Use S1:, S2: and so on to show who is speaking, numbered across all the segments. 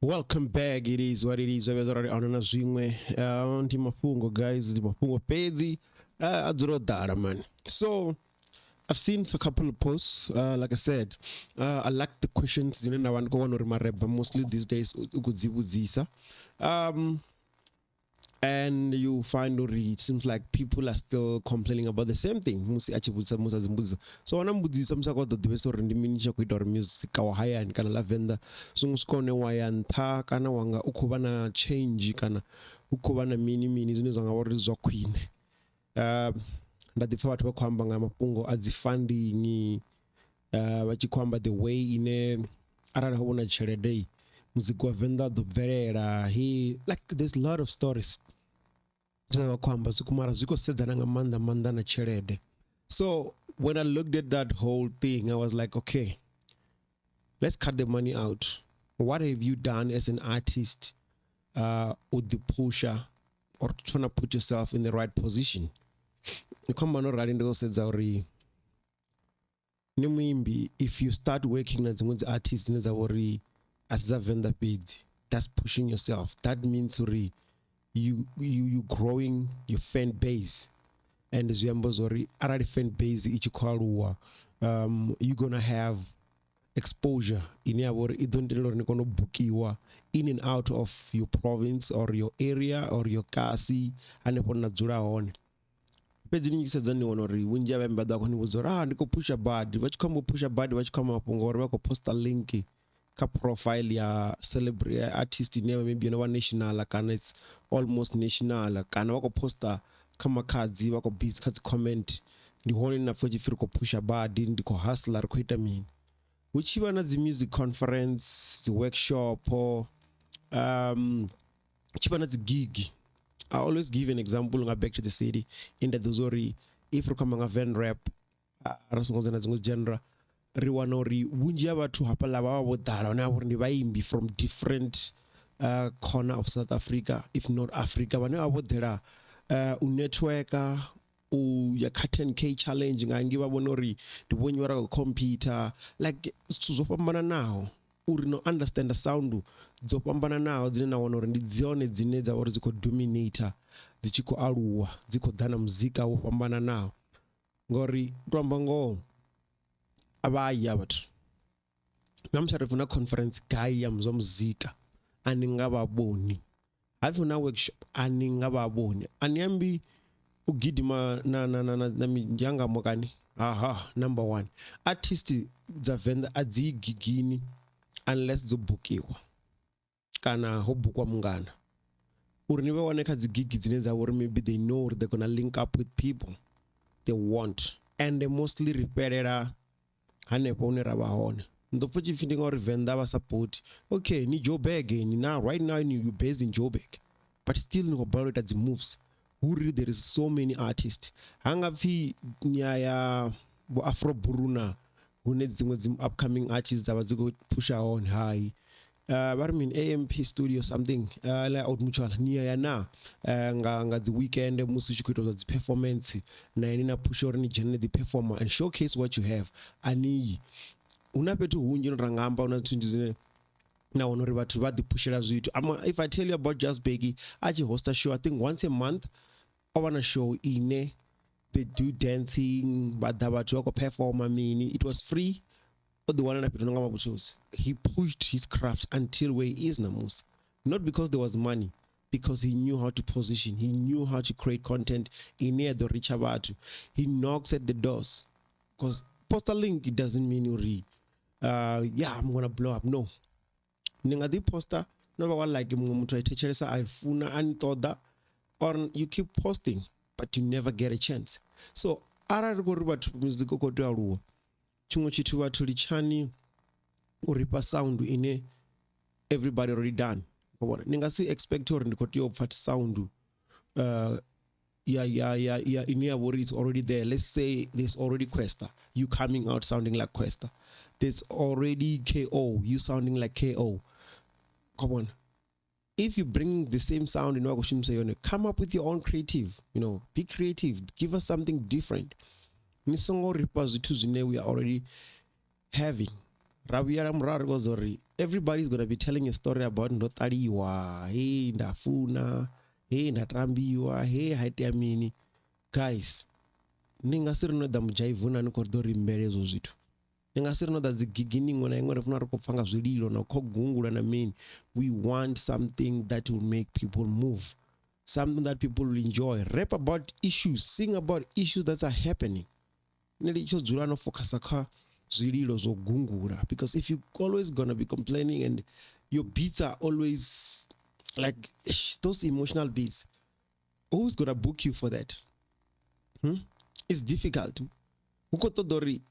S1: Welcome back. It is what it is. Already on a zwingwe. Ndi mafhungo guys, ndi mafhungo pedzi. Adzoro dara man. So I've seen a couple of posts. Like I said, I like the questions. You know, I want to go on mareba mostly these days. Ukudzibudzisa. And you find it seems like people are still complaining about the same thing. Musi achibudisa musa zimbuza. So wanambudzisa musakwazi divesa uri ndiminisha kuita uri music wa high kana la Venda sungusukone wayantha kana wanga ukhuva na change kana ukhuva na mini zwine zwanga uri zwa khwine. Ndadipfa vhathu vha khou nga mafhungo a dzi funding vha tshi khou amba the way ine arali ho vhona tshelede muziki wa Venda ḓo bvelela like there's a lot of stories. So when I looked at that whole thing, I was like, okay, let's cut the money out. What have you done as an artist with the pusher or trying to put yourself in the right position? If you start working as an artist as a vendor paid, that's pushing yourself. That means you growing your fan base, and as you already fan base each call you're gonna have exposure in your in and out of your province or your area or your kasi and upon Najura on. Pedini says anyone or when you have was push a bad, what come push a bad, what come up or post a link. Ka profile ya celebrity artist name maybe no national kana it's almost national kana wako poster kama kazi wako busy kazi comment ndi hone na foji firiko pusha badi ndiko hustler ko ita mini which ivana the music conference the workshop or chipana the gig. I always give an example nga back to the city in the Dozori if you come nga van rap rasongoza na zingu genre riwanori wunjia watu hapa lava wodala na wurni vaimbi from different corner of South Africa if not Africa wane wodela networker ya 10K challenge ngangi babonori ndibonyi wara computer like zopambana nawo uri no understand the sound zopambana nawo dzine na wonori ndi dzione dzine dza uri ziko dominator dzichiko aluwa dziko dana muzika wo pambana nawo ngori twamba ngo abaya bathu namsharifu na conference guy yamzwa muzika aningababoni havuna workshop aningababoni aniyambi ugidima na mijanga mokani number 1 artist dza Venda adzigigini unless zobukiwa kana hobukwa mungana uri niwe one kha dzigigi dzine dza uri maybe they know they're going to link up with people they want and they mostly repairera hanepo unerava hone ndopfa chifindinga uri Venda va support okay ni Joburg ni now right now you based in Joburg but still ni kobalota the moves there is so many artists hanga pfi nyaya bo Afro Buruna hune dzimwe upcoming artists abaziko pusha on high but I mean AMP studio something la out mutual niya na nga the weekend musi chikuito za performance na ina push or ni generate the performer and showcase what you have ani unapetu hunji no rangamba una tundizine na honori bathu va the pushera zwitu if I tell you about Just Beggy achi host a show I think once a month I want a show ine they do dancing but bathu wako performer mini it was free. The one he pushed his craft until where he is namus, not because there was money, because he knew how to position, he knew how to create content. He near the rich about, he knocks at the doors, because post a link it doesn't mean you yeah I'm gonna blow up. No, ninga di poster number one like alfuna and toda, or you keep posting but you never get a chance. So ara go music go do chimwe chithu vathu lichani uripa sound ine everybody already done ngobona ningasi expect uri ndikotiyo pfati sound ine yavori it's already there. Let's say there's already Questa, you coming out sounding like Questa, there's already KO, you sounding like KO. Come on, if you bring the same sound in wakushimsa come up with your own creative, be creative, give us something different. Nisongo ripa zitu zine we are already having Rabia Ramrar goes everybody's gonna be telling a story about Notariwa, hey Ndafuna, hey Natrambiwa, hey Haitiamini. Guys, ninga sirino da mujaivuna nikodori mbele zo zitu. Ninga sirino da zigigini ngona ingona funa rokopfanga zwililo na kogungula na mini. We want something that will make people move. Something that people will enjoy. Rap about issues, sing about issues that are happening. Nilicho zulano fokasaka zililo zo gungura, because if you always gonna be complaining and your beats are always like those emotional beats, who's gonna book you for that? It's difficult. Ukotodori,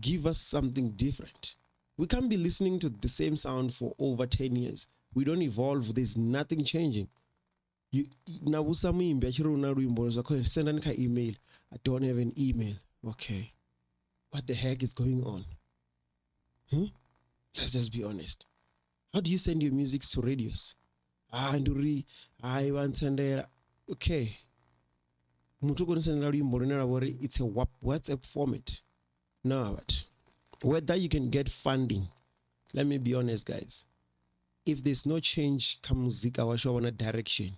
S1: give us something different. We can't be listening to the same sound for over 10 years. We don't evolve. There's nothing changing. You now send an email. I don't have an email. Okay, what the heck is going on? Let's just be honest. How do you send your music to radios? I want send it. Okay, it's a WhatsApp format. No, but whether you can get funding, let me be honest, guys. If there's no change, come music our show on a direction.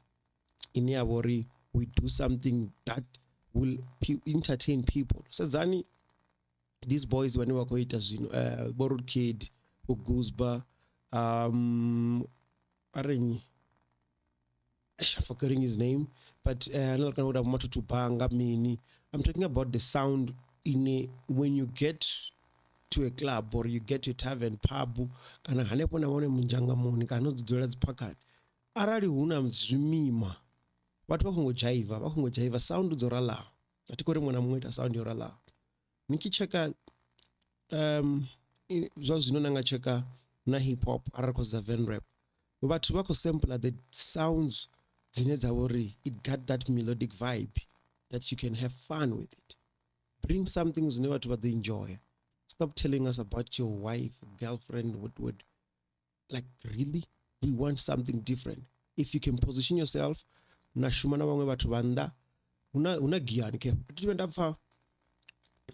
S1: In Yabori, we do something that will entertain people. So Zani, these boys when we were going to Borrowed Kid, Uguzba, I'm forgetting his name, but I'm talking about the sound in a, when you get to a club or you get to a tavern, pub, kana hanepona wone munjanga moni kana dzola dzipakani. Arali huna mzimima. Watu vakungojaiva sound dzorala. Atikore mwana mumwe sound yorala. Nikicheka zvazvino nanga cheka na hip hop arako za Venda rap. But wako sample the sounds dzinedza wori, it got that melodic vibe that you can have fun with it. Bring something zine watu they enjoy. Stop telling us about your wife, girlfriend, what. Like, really? We want something different. If you can position yourself, na shumana wangwe watu banda, una giani ke. Tuwenda fa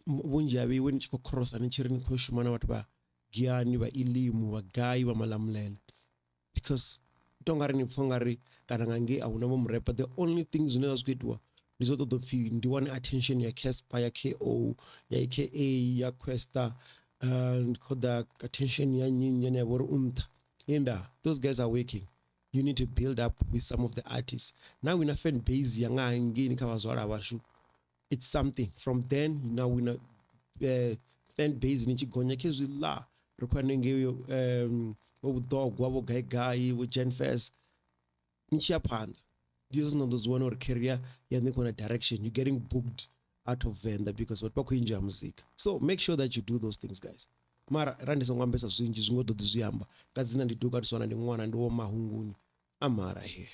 S1: bunjabi when chiko cross and chirini kwa shumana watu ba giani ba ilimu ba gai ba malamlele. Because tongari ni fongari kanangange awuna mrepa. The only things you know is good wa. Result of the few, the one attention ya Kespa, ya KO, ya AKA, ya Questa, and koda attention ya nyinyi ya boru umta. Yenda, those guys are working. You need to build up with some of the artists. Now we na fan base yanga ngini kawazwara washu. It's something. From then, now we na fan base nichi gonya kezu la. Rukwanenge yo dog wabo gai with Gen Fest. Nichi apanda. This is not those one or career you're making a direction. You're getting booked out of Venda because what pako inja music. So make sure that you do those things, guys. Mara randi songwambesa zwinji zungodo dzuyamba. Kazina ndiduka tsona ndi mwana ndi wo mahunguni. Amara here.